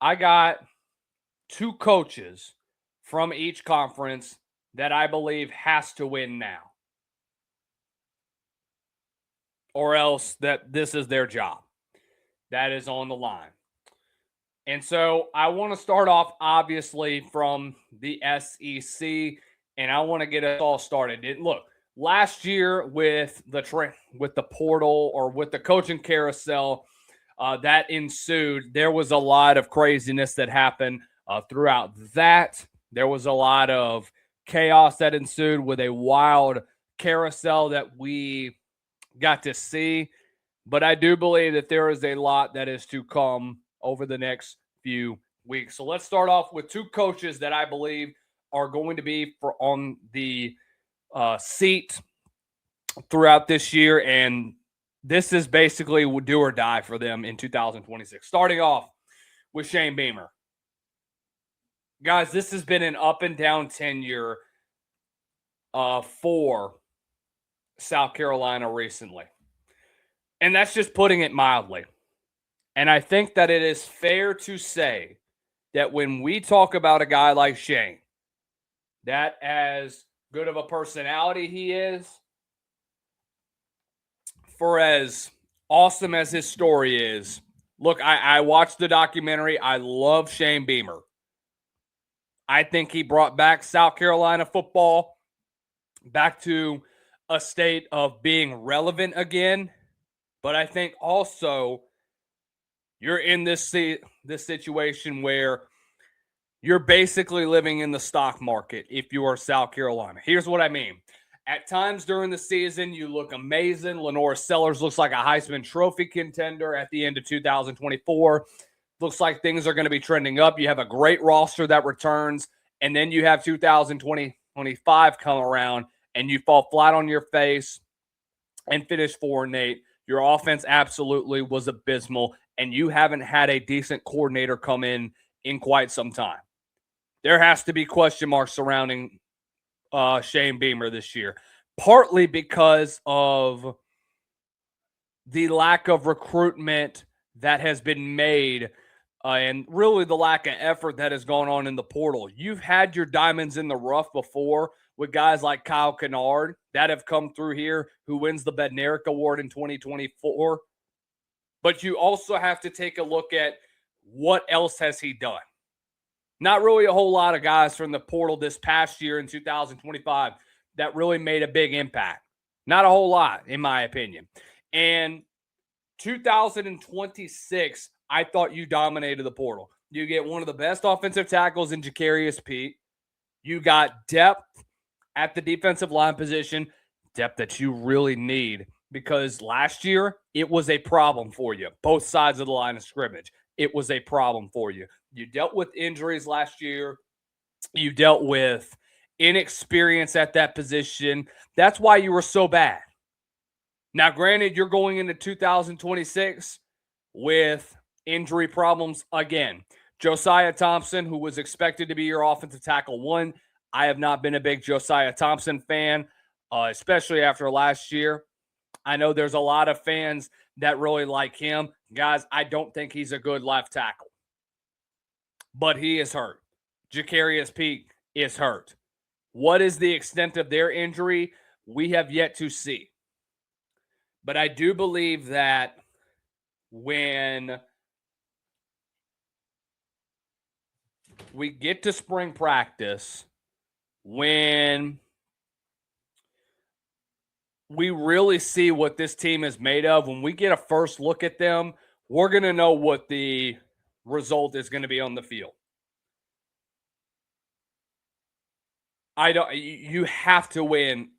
I got two coaches from each conference that I believe has to win now, or else that this is their job. That is on the line. And so I want to start off, obviously, from the SEC, and I want to get us all started. Look, last year with the portal or with the coaching carousel that ensued, there was a lot of craziness that happened throughout that. There was a lot of chaos that ensued with a wild carousel that we got to see. But I do believe that there is a lot that is to come over the next few weeks. So let's start off with two coaches that I believe are going to be on the seat throughout this year. And this is basically do or die for them in 2026. Starting off with Shane Beamer. Guys, this has been an up and down tenure for South Carolina recently. And that's just putting it mildly. And I think that it is fair to say that when we talk about a guy like Shane, that as good of a personality he is, for as awesome as his story is, look, I watched the documentary. I love Shane Beamer. I think he brought back South Carolina football back to a state of being relevant again. But I think also you're in this situation where you're basically living in the stock market if you are South Carolina. Here's what I mean. At times during the season, you look amazing. Lenora Sellers looks like a Heisman Trophy contender at the end of 2024. Looks like things are going to be trending up. You have a great roster that returns, and then you have 2025 come around, and you fall flat on your face and finish 4-8. Your offense absolutely was abysmal, and you haven't had a decent coordinator come in quite some time. There has to be question marks surrounding Shane Beamer this year, partly because of the lack of recruitment that has been made and really the lack of effort that has gone on in the portal. You've had your diamonds in the rough before with guys like Kyle Kennard that have come through here, who wins the Bednarik Award in 2024. But you also have to take a look at what else has he done. Not really a whole lot of guys from the portal this past year in 2025 that really made a big impact. Not a whole lot, in my opinion. And 2026, I thought you dominated the portal. You get one of the best offensive tackles in Jacarius Pete. You got depth at the defensive line position, depth that you really need, because last year it was a problem for you. Both sides of the line of scrimmage, it was a problem for you. You dealt with injuries last year. You dealt with inexperience at that position. That's why you were so bad. Now, granted, you're going into 2026 with injury problems again. Josiah Thompson, who was expected to be your offensive tackle one. I have not been a big Josiah Thompson fan, especially after last year. I know there's a lot of fans that really like him. Guys, I don't think he's a good left tackle. But he is hurt. Jacarius Pete is hurt. What is the extent of their injury? We have yet to see. But I do believe that when we get to spring practice, when we really see what this team is made of, when we get a first look at them, we're going to know what the result is going to be on the field. You have to win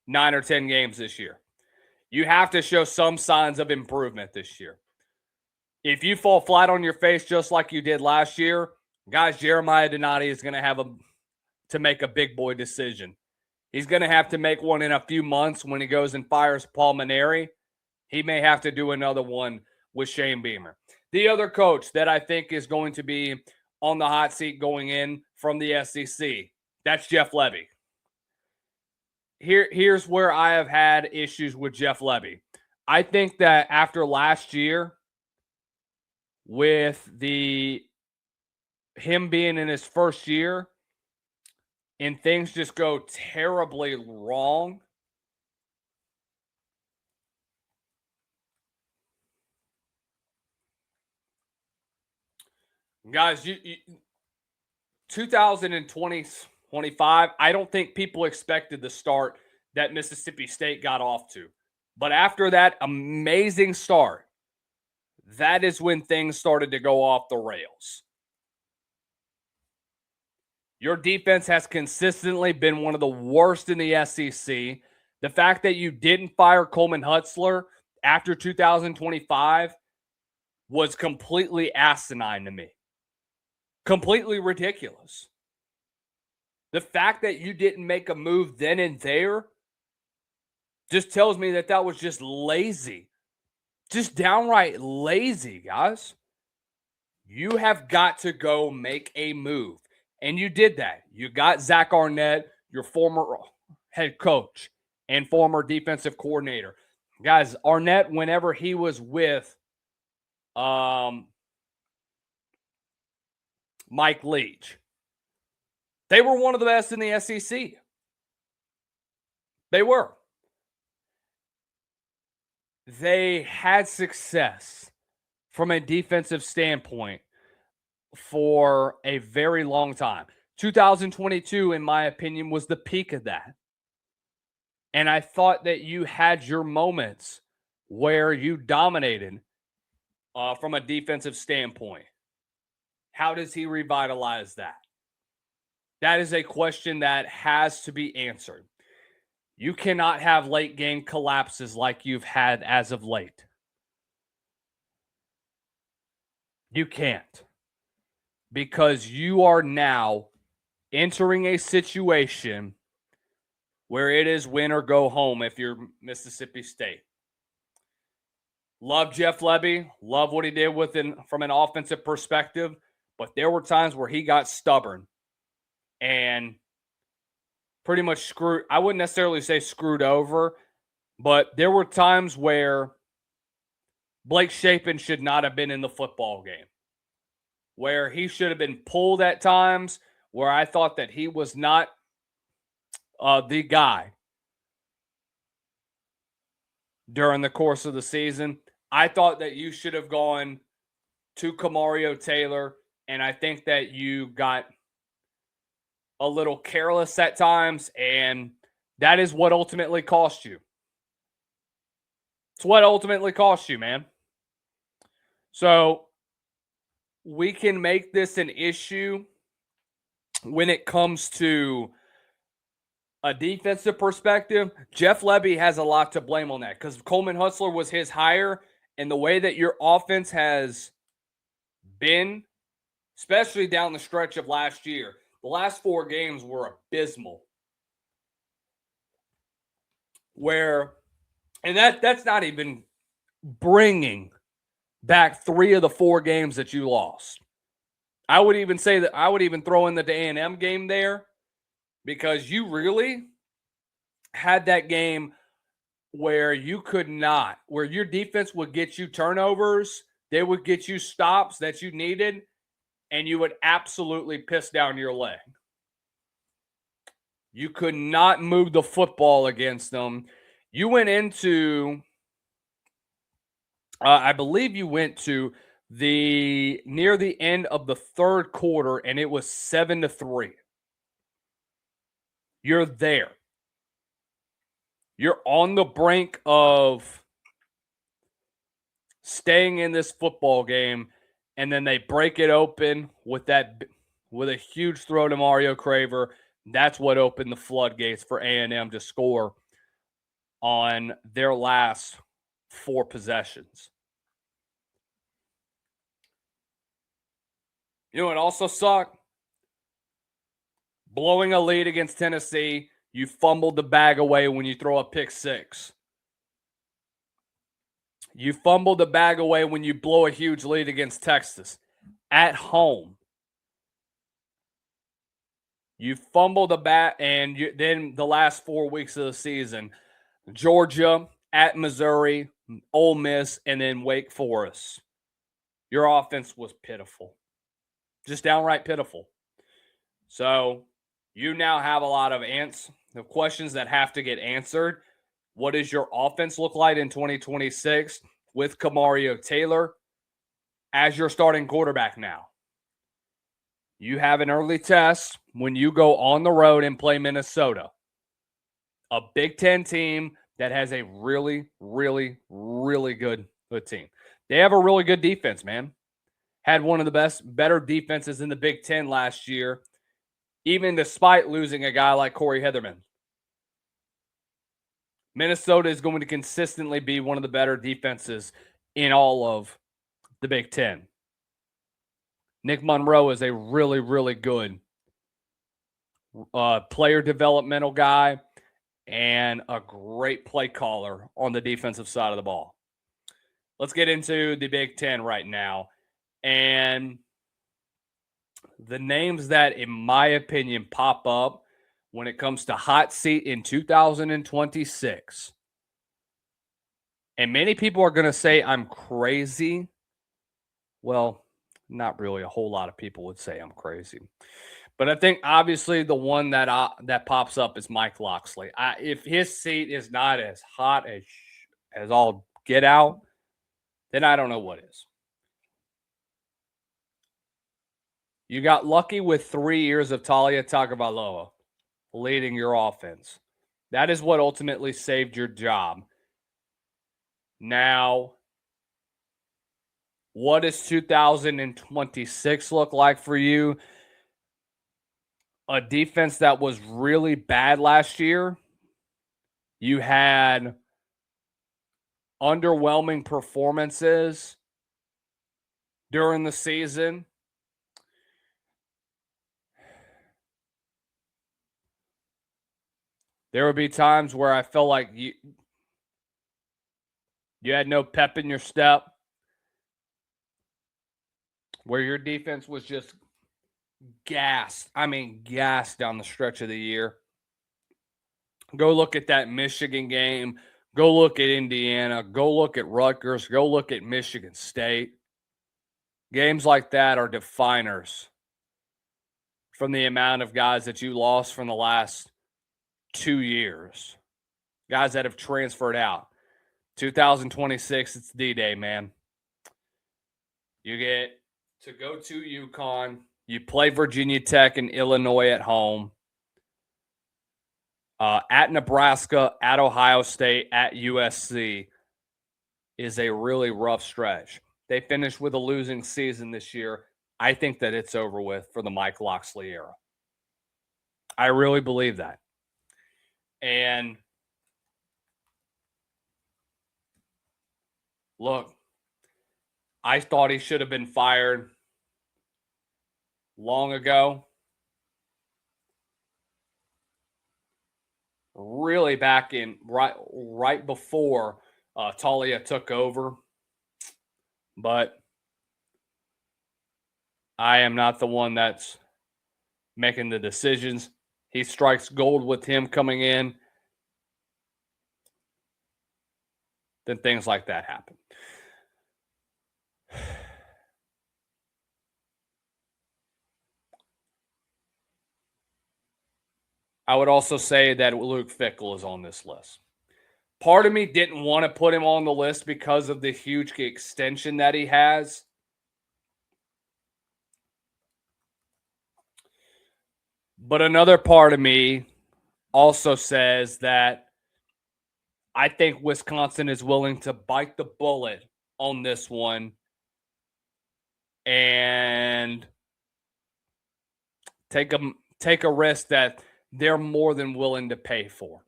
9 or 10 games this year. You have to show some signs of improvement this year. If you fall flat on your face just like you did last year, guys, Jeremiah Donati is going to have to make a big boy decision. He's going to have to make one in a few months when he goes and fires Paul Mainieri. He may have to do another one with Shane Beamer. The other coach that I think is going to be on the hot seat going in from the SEC, that's Jeff Lebby. Here's where I have had issues with Jeff Lebby. I think that after last year, with the him being in his first year and things just go terribly wrong. Guys, 2020-25, I don't think people expected the start that Mississippi State got off to. But after that amazing start, that is when things started to go off the rails. Your defense has consistently been one of the worst in the SEC. The fact that you didn't fire Coleman Hutzler after 2025 was completely asinine to me. Completely ridiculous. The fact that you didn't make a move then and there just tells me that that was just lazy. Just downright lazy, guys. You have got to go make a move. And you did that. You got Zach Arnett, your former head coach and former defensive coordinator. Guys, Arnett, whenever he was with Mike Leach, they were one of the best in the SEC. They were. They had success from a defensive standpoint for a very long time. 2022, in my opinion, was the peak of that. And I thought that you had your moments where you dominated from a defensive standpoint. How does he revitalize that? That is a question that has to be answered. You cannot have late game collapses like you've had as of late. You can't. Because you are now entering a situation where it is win or go home if you're Mississippi State. Love Jeff Lebby. Love what he did from an offensive perspective. But there were times where he got stubborn and pretty much screwed. I wouldn't necessarily say screwed over, but there were times where Blake Shapen should not have been in the football game, where he should have been pulled at times, where I thought that he was not the guy during the course of the season. I thought that you should have gone to Kamario Taylor, and I think that you got a little careless at times, and that is what ultimately cost you. It's what ultimately cost you, man. So we can make this an issue when it comes to a defensive perspective. Jeff Lebby has a lot to blame on that because Coleman Hutzler was his hire, and the way that your offense has been, especially down the stretch of last year, the last 4 games were abysmal. And that's not even bringing back 3 of the 4 games that you lost. I would even say that I would even throw in the A&M game there because you really had that game where you could not, where your defense would get you turnovers, they would get you stops that you needed, and you would absolutely piss down your leg. You could not move the football against them. You went into, I believe you went to near the end of the 3rd quarter, and it was 7-3. You're there. You're on the brink of staying in this football game, and then they break it open with a huge throw to Mario Craver. That's what opened the floodgates for A&M to score on their last 4 possessions. You know what also sucked? Blowing a lead against Tennessee, you fumbled the bag away when you throw a pick 6. You fumbled the bag away when you blow a huge lead against Texas at home. You fumbled the bat, and then the last 4 weeks of the season, Georgia, at Missouri, Ole Miss, and then Wake Forest. Your offense was pitiful. Just downright pitiful. So you now have a lot of the questions that have to get answered. What does your offense look like in 2026 with Kamario Taylor as your starting quarterback now? You have an early test when you go on the road and play Minnesota, a Big Ten team that has a really, really, really good team. They have a really good defense, man. Had one of the better defenses in the Big Ten last year, even despite losing a guy like Corey Heatherman. Minnesota is going to consistently be one of the better defenses in all of the Big Ten. Nick Monroe is a really, really good player developmental guy and a great play caller on the defensive side of the ball. Let's get into the Big Ten right now. And the names that, in my opinion, pop up when it comes to hot seat in 2026. And many people are going to say I'm crazy. Well, not really. A whole lot of people would say I'm crazy. But I think obviously the one that pops up is Mike Locksley. If his seat is not as hot as all get out, then I don't know what is. You got lucky with 3 years of Talia Tagovailoa leading your offense. That is what ultimately saved your job. Now, what does 2026 look like for you? A defense that was really bad last year. You had underwhelming performances during the season. There would be times where I felt like you had no pep in your step, where your defense was just gassed. I mean, gassed down the stretch of the year. Go look at that Michigan game. Go look at Indiana. Go look at Rutgers. Go look at Michigan State. Games like that are definers from the amount of guys that you lost from the last 2 years. Guys that have transferred out. 2026, it's D-Day, man. You get to go to UConn. You play Virginia Tech and Illinois at home. At Nebraska, at Ohio State, at USC is a really rough stretch. They finished with a losing season this year. I think that it's over with for the Mike Locksley era. I really believe that. And look, I thought he should have been fired long ago. Really back in right before Talia took over. But I am not the one that's making the decisions. He strikes gold with him coming in. Then things like that happen. I would also say that Luke Fickell is on this list. Part of me didn't want to put him on the list because of the huge extension that he has. But another part of me also says that I think Wisconsin is willing to bite the bullet on this one and take a risk that they're more than willing to pay for.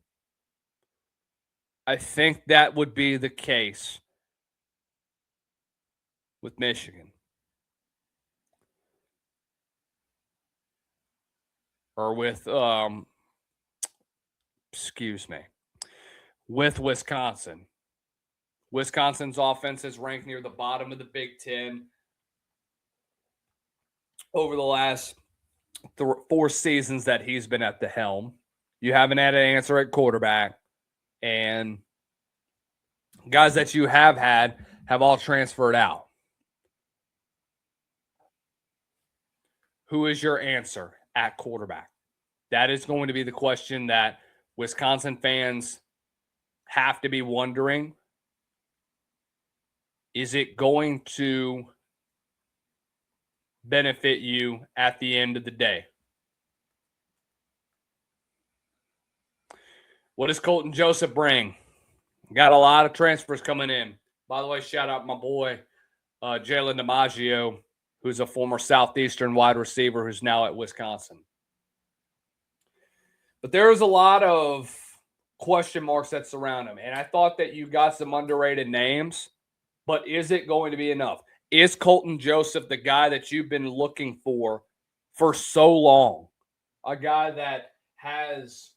I think that would be the case with Michigan. Or with, with Wisconsin. Wisconsin's offense is ranked near the bottom of the Big Ten over the last 4 seasons that he's been at the helm. You haven't had an answer at quarterback. And guys that you have had have all transferred out. who is your answer at quarterback? That is going to be the question that Wisconsin fans have to be wondering. Is it going to benefit you at the end of the day? What does Colton Joseph bring? Got a lot of transfers coming in. By the way, shout out my boy, Jalen DiMaggio, who's a former Southeastern wide receiver who's now at Wisconsin. But there's a lot of question marks that surround him. And I thought that you got some underrated names, but is it going to be enough? Is Colton Joseph the guy that you've been looking for so long? A guy that has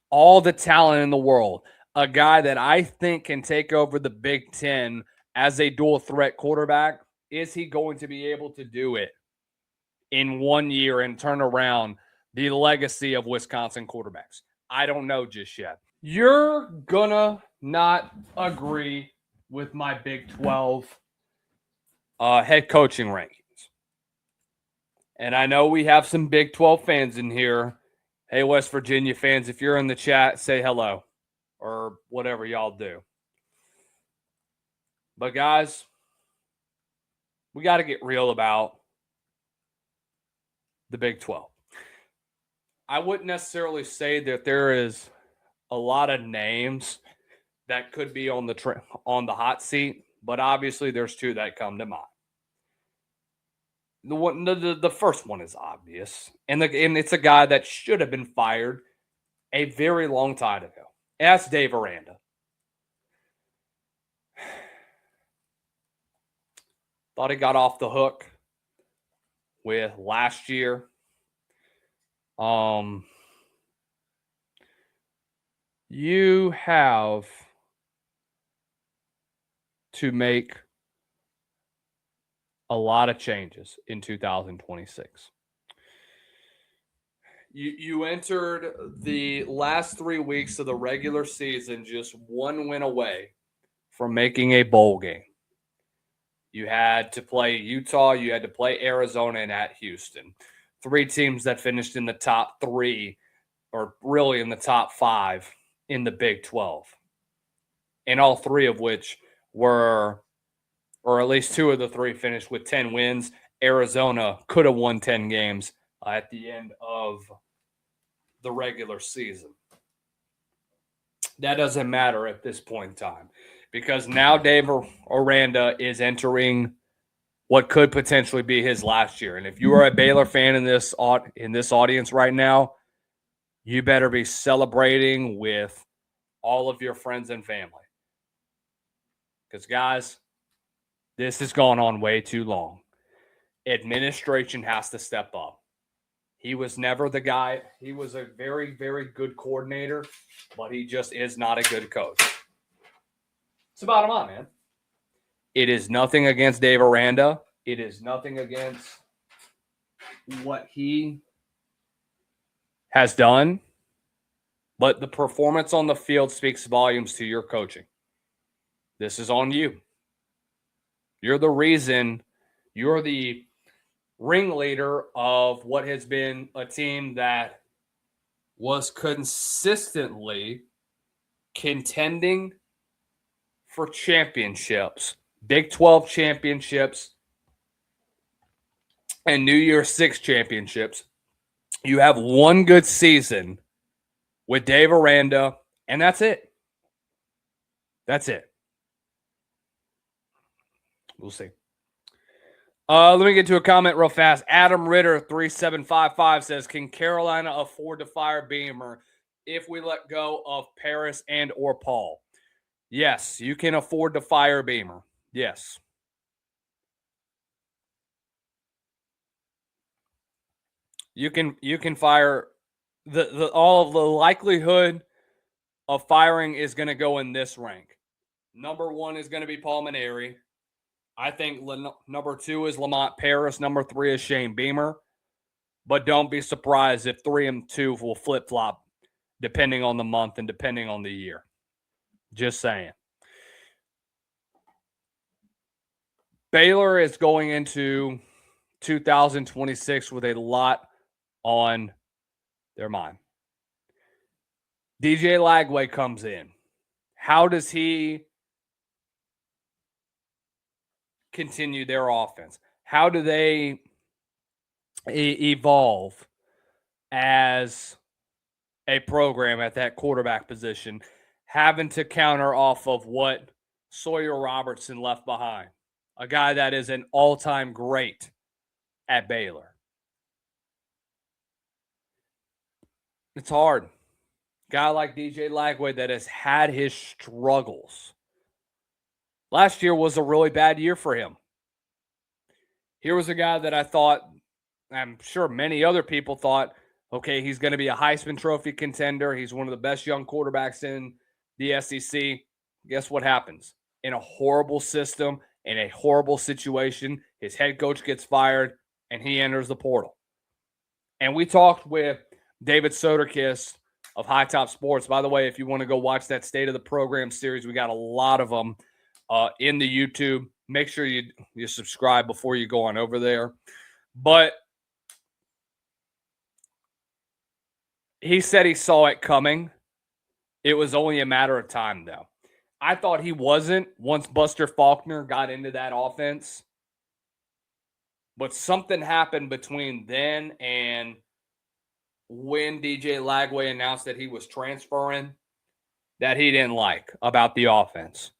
all the talent in the world. A guy that I think can take over the Big Ten as a dual threat quarterback. Is he going to be able to do it in 1 year and turn around the legacy of Wisconsin quarterbacks? I don't know just yet. You're gonna not agree with my Big 12 head coaching rankings. And I know we have some Big 12 fans in here. Hey, West Virginia fans, if you're in the chat, say hello or whatever y'all do. But guys, we got to get real about the Big 12. I wouldn't necessarily say that there is a lot of names that could be on the hot seat, but obviously there's two that come to mind. The first one is obvious, and it's a guy that should have been fired a very long time ago. That's Dave Aranda. Thought he got off the hook with last year. You have to make a lot of changes in 2026. You entered the last 3 weeks of the regular season just one win away from making a bowl game. You had to play Utah, you had to play Arizona, and at Houston. 3 teams that finished in the top 3, or really in the top 5 in the Big 12. And all 3 of which were, or at least 2 of the 3 finished with 10 wins. Arizona could have won 10 games at the end of the regular season. That doesn't matter at this point in time, because now Dave Aranda is entering what could potentially be his last year. And if you are a Baylor fan in this audience right now, you better be celebrating with all of your friends and family. Because, guys, this has gone on way too long. Administration has to step up. He was never the guy. He was a very, very good coordinator, but he just is not a good coach. It's the bottom line, man. It is nothing against Dave Aranda. It is nothing against what he has done, but the performance on the field speaks volumes to your coaching. This is on you. You're the reason, you're the ringleader of what has been a team that was consistently contending for championships, Big 12 championships, and New Year's Six championships. You have one good season with Dave Aranda, and that's it. That's it. We'll see. Let me get to a comment real fast. Adam Ritter 3755 says, can Carolina afford to fire Beamer if we let go of Paris and or Paul? Yes, you can afford to fire Beamer. Yes. You can fire all of the likelihood of firing is going to go in this rank. Number 1 is going to be Paul Mainieri. I think number 2 is Lamont Paris. Number 3 is Shane Beamer. But don't be surprised if 3 and 2 will flip-flop depending on the month and depending on the year. Just saying. Baylor is going into 2026 with a lot on their mind. DJ Lagway comes in. How does he continue their offense? How do they evolve as a program at that quarterback position, having to counter off of what Sawyer Robertson left behind, a guy that is an all-time great at Baylor? It's hard. Guy like DJ Lagway that has had his struggles. Last year was a really bad year for him. Here was a guy that I thought, I'm sure many other people thought, okay, he's going to be a Heisman Trophy contender. He's one of the best young quarterbacks in the SEC. Guess what happens? In a horrible system, in a horrible situation, his head coach gets fired, and he enters the portal. And we talked with David Soderkis of High Top Sports. By the way, if you want to go watch that State of the Program series, we got a lot of them in the YouTube. Make sure you subscribe before you go on over there. But he said he saw it coming. It was only a matter of time, though. I thought he wasn't once Buster Faulkner got into that offense. But something happened between then and when DJ Lagway announced that he was transferring that he didn't like about the offense.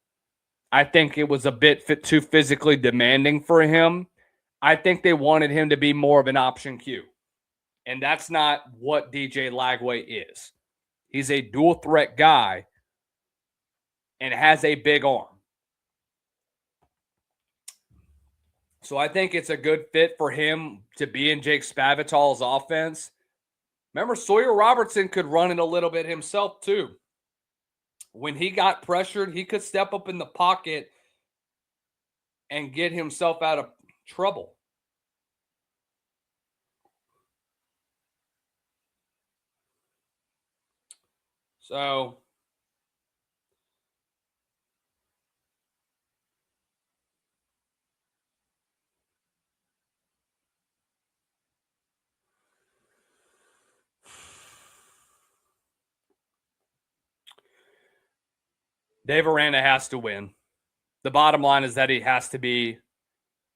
I think it was a bit too physically demanding for him. I think they wanted him to be more of an option Q. And that's not what DJ Lagway is. He's a dual threat guy and has a big arm. So I think it's a good fit for him to be in Jake Spavital's offense. Remember, Sawyer Robertson could run it a little bit himself too. When he got pressured, he could step up in the pocket and get himself out of trouble. So Dave Aranda has to win. The bottom line is that he has to be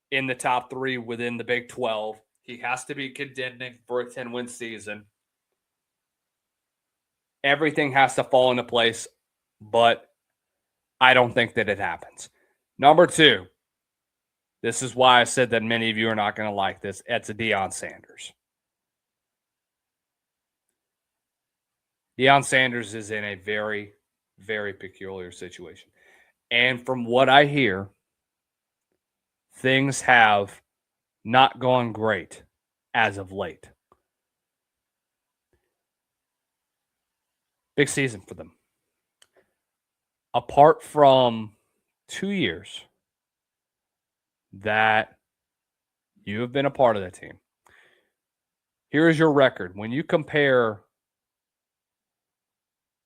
in the top 3 within the Big 12. He has to be contending for a 10-win season. Everything has to fall into place, but I don't think that it happens. Number 2, this is why I said that many of you are not going to like this. It's a Deion Sanders. Deion Sanders is in a very, very peculiar situation. And from what I hear, things have not gone great as of late. Big season for them. Apart from 2 years that you have been a part of that team, here is your record. When you compare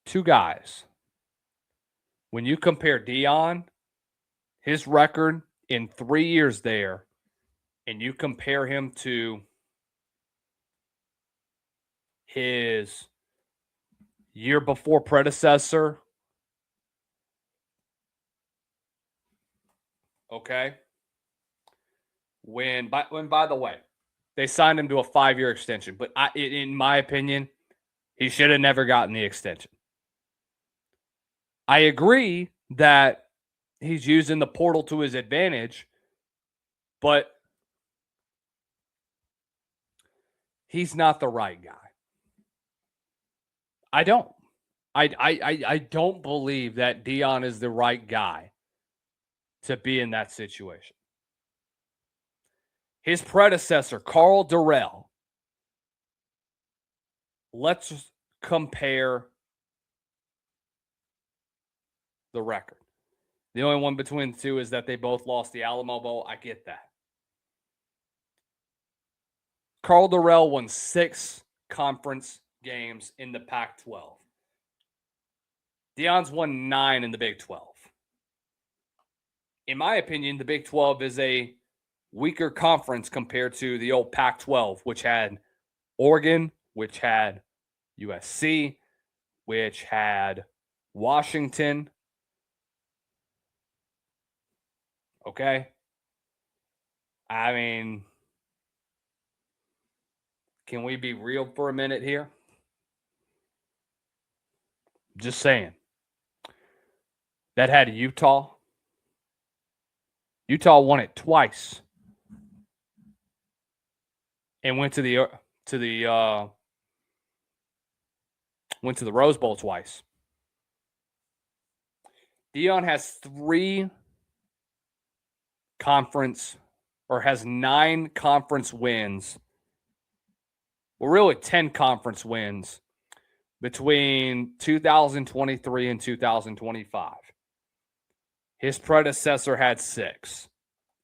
2 guys, when you compare Deion, his record in 3 years there, and you compare him to his year before predecessor, okay? When by the way, they signed him to a 5-year extension, but in my opinion, he should have never gotten the extension. I agree that he's using the portal to his advantage, but he's not the right guy. I don't. I don't believe that Deion is the right guy to be in that situation. His predecessor, Karl Dorrell. Let's compare the record. The only one between the two is that they both lost the Alamo Bowl. I get that. Karl Dorrell won 6 conference games in the Pac-12. Deion's won 9 in the Big 12. In my opinion, the Big 12 is a weaker conference compared to the old Pac-12, which had Oregon, which had USC, which had Washington. Okay. I mean, can we be real for a minute here? Just saying. That had Utah. Utah won it twice and went to the Rose Bowl twice. Deion has 3 conference or has 9 conference wins. Well, really 10 conference wins between 2023 and 2025. His predecessor had 6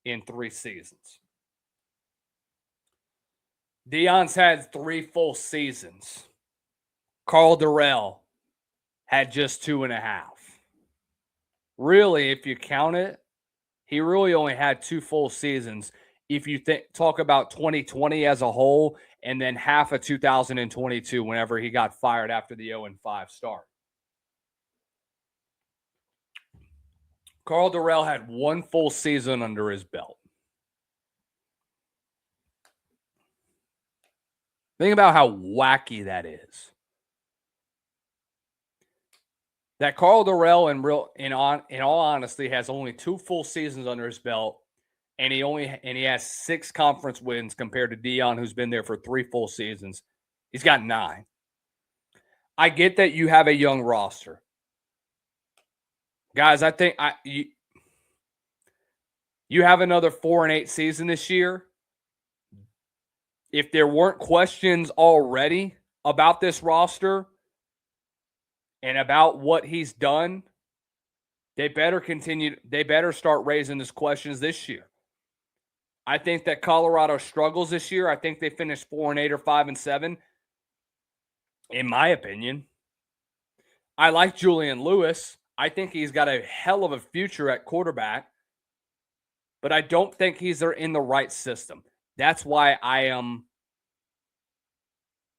in 3 seasons. Deion's had 3 full seasons. Karl Dorrell had just 2.5. Really, if you count it, he really only had 2 full seasons. If you talk about 2020 as a whole, and then half of 2022 whenever he got fired after the 0-5 start. Karl Dorrell had 1 full season under his belt. Think about how wacky that is. That Karl Dorrell, in all honesty, has only 2 full seasons under his belt, and he has 6 conference wins compared to Deion, who's been there for 3 full seasons. He's got 9. I get that you have a young roster, guys. I think you have another 4-8 season this year. If there weren't questions already about this roster and about what he's done, they better continue. They better start raising these questions this year. I think that Colorado struggles this year. I think they finished 4-8 or 5-7. In my opinion, I like Julian Lewis. I think he's got a hell of a future at quarterback, but I don't think he's in the right system. That's why I am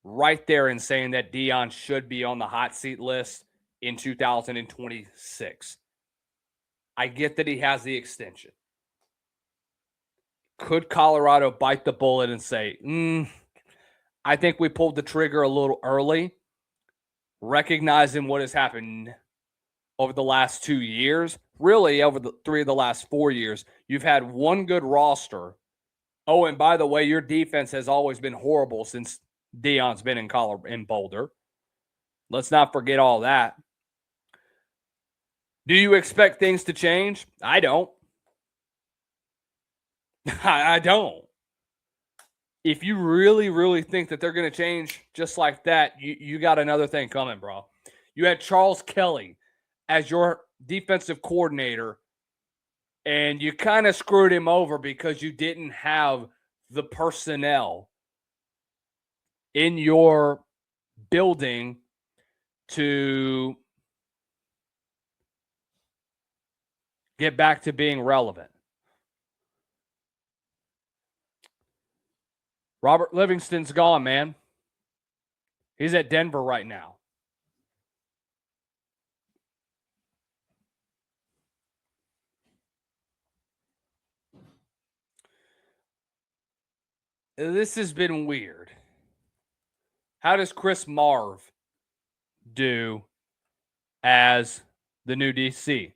right there in saying that Deion should be on the hot seat list in 2026. I get that he has the extension. Could Colorado bite the bullet and say, I think we pulled the trigger a little early, recognizing what has happened over the last 2 years, really over the 3 of the last 4 years. You've had one good roster. Oh, and by the way, your defense has always been horrible since Deion's been in Boulder. Let's not forget all that. Do you expect things to change? I don't. I don't. If you really, really think that they're going to change just like that, you got another thing coming, bro. You had Charles Kelly as your defensive coordinator, and you kind of screwed him over because you didn't have the personnel in your building to get back to being relevant. Robert Livingston's gone, man. He's at Denver right now. This has been weird. How does Chris Marve do as the new DC?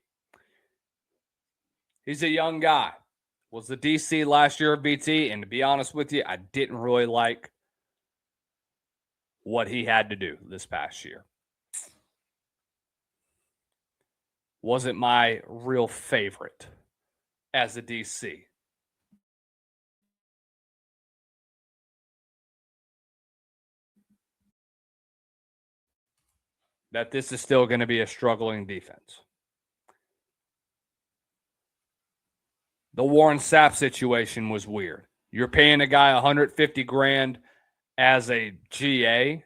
He's a young guy. Was the DC last year of BT, and to be honest with you, I didn't really like what he had to do this past year. Wasn't my real favorite as a DC. That this is still going to be a struggling defense. The Warren Sapp situation was weird. You're paying a guy $150,000 as a GA,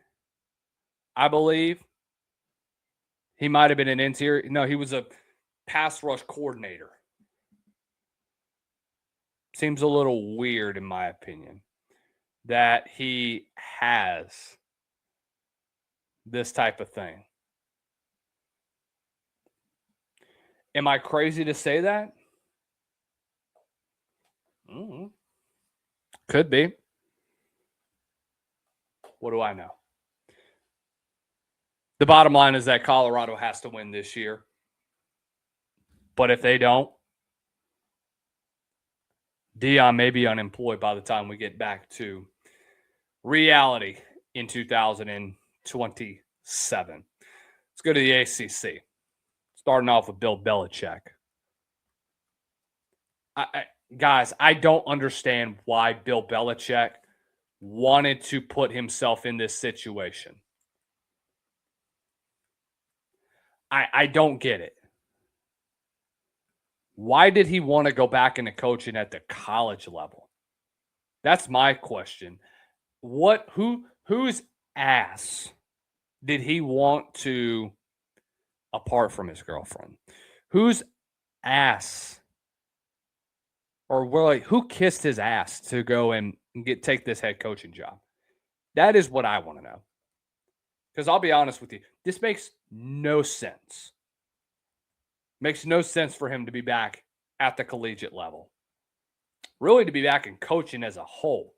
I believe. He might have been an interior. No, he was a pass rush coordinator. Seems a little weird, in my opinion, that he has this type of thing. Am I crazy to say that? Mm-hmm. Could be. What do I know? The bottom line is that Colorado has to win this year. But if they don't, Deion may be unemployed by the time we get back to reality in 2027. Let's go to the ACC. Starting off with Bill Belichick. Guys, I don't understand why Bill Belichick wanted to put himself in this situation. I don't get it. Why did he want to go back into coaching at the college level? That's my question. Whose ass did he want to, apart from his girlfriend, whose ass, or really, who kissed his ass to go and take this head coaching job? That is what I want to know. Because I'll be honest with you, this makes no sense. Makes no sense for him to be back at the collegiate level. Really, to be back in coaching as a whole.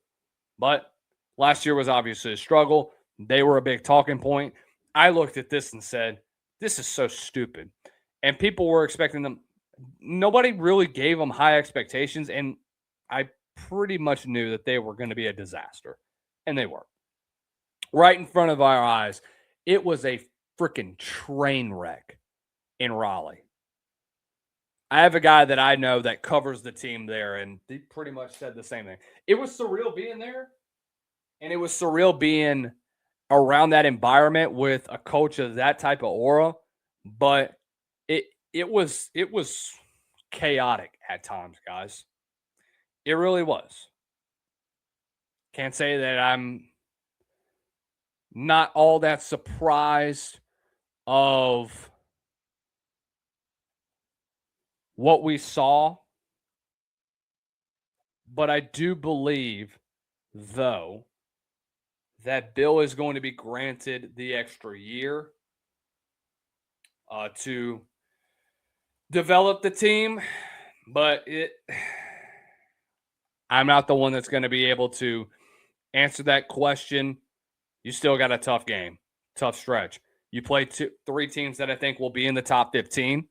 But last year was obviously a struggle. They were a big talking point. I looked at this and said, this is so stupid. And people were expecting them. Nobody really gave them high expectations. And I pretty much knew that they were going to be a disaster. And they were. Right in front of our eyes, it was a freaking train wreck in Raleigh. I have a guy that I know that covers the team there, and he pretty much said the same thing. It was surreal being there, and it was surreal being around that environment with a coach of that type of aura, but it was chaotic at times, guys. It really was. Can't say that I'm not all that surprised of what we saw, but I do believe, though, that Bill is going to be granted the extra year to develop the team, but I'm not the one that's going to be able to answer that question. You still got a tough game, tough stretch. You play three teams that I think will be in the top 15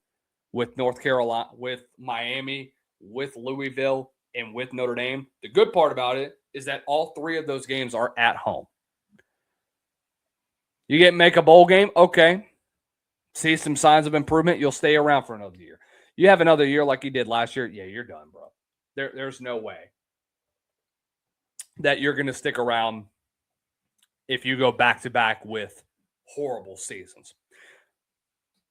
with North Carolina, with Miami, with Louisville, and with Notre Dame. The good part about it is that all three of those games are at home. You make a bowl game, okay. See some signs of improvement, you'll stay around for another year. You have another year like you did last year, yeah, you're done, bro. There's no way that you're going to stick around if you go back-to-back with horrible seasons.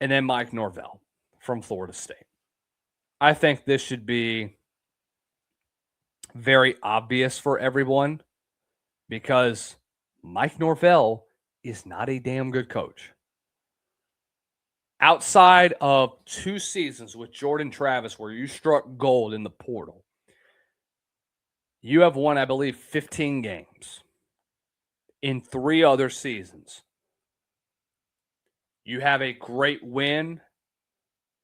And then Mike Norvell from Florida State. I think this should be very obvious for everyone because Mike Norvell is not a damn good coach. Outside of 2 seasons with Jordan Travis where you struck gold in the portal, you have won, I believe, 15 games in 3 other seasons. You have a great win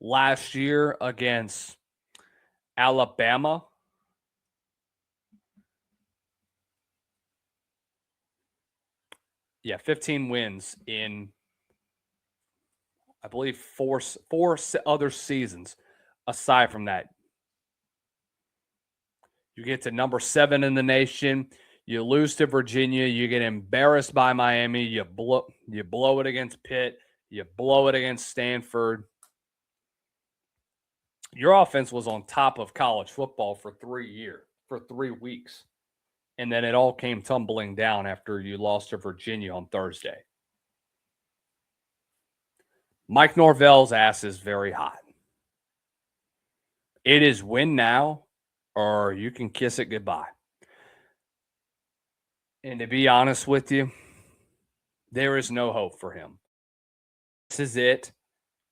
last year against Alabama. Yeah, 15 wins in, I believe, four other seasons aside from that. You get to number 7 in the nation. You lose to Virginia. You get embarrassed by Miami. You blow it against Pitt. You blow it against Stanford. Your offense was on top of college football for 3 weeks. And then it all came tumbling down after you lost to Virginia on Thursday. Mike Norvell's ass is very hot. It is win now or you can kiss it goodbye. And to be honest with you, there is no hope for him. This is it.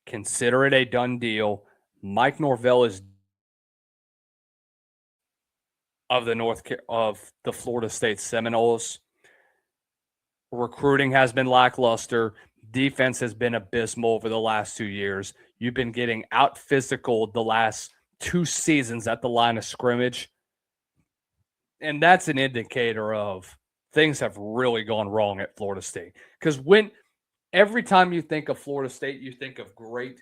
Consider it a done deal. Mike Norvell is of the Florida State Seminoles. Recruiting has been lackluster. Defense has been abysmal over the last 2 years. You've been getting out physical the last 2 seasons at the line of scrimmage. And that's an indicator of things have really gone wrong at Florida State. Because every time you think of Florida State, you think of great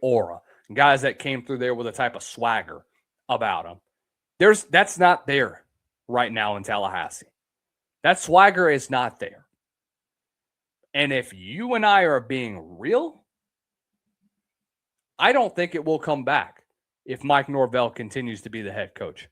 aura. Guys that came through there with a type of swagger about them. That's not there right now in Tallahassee. That swagger is not there. And if you and I are being real, I don't think it will come back if Mike Norvell continues to be the head coach.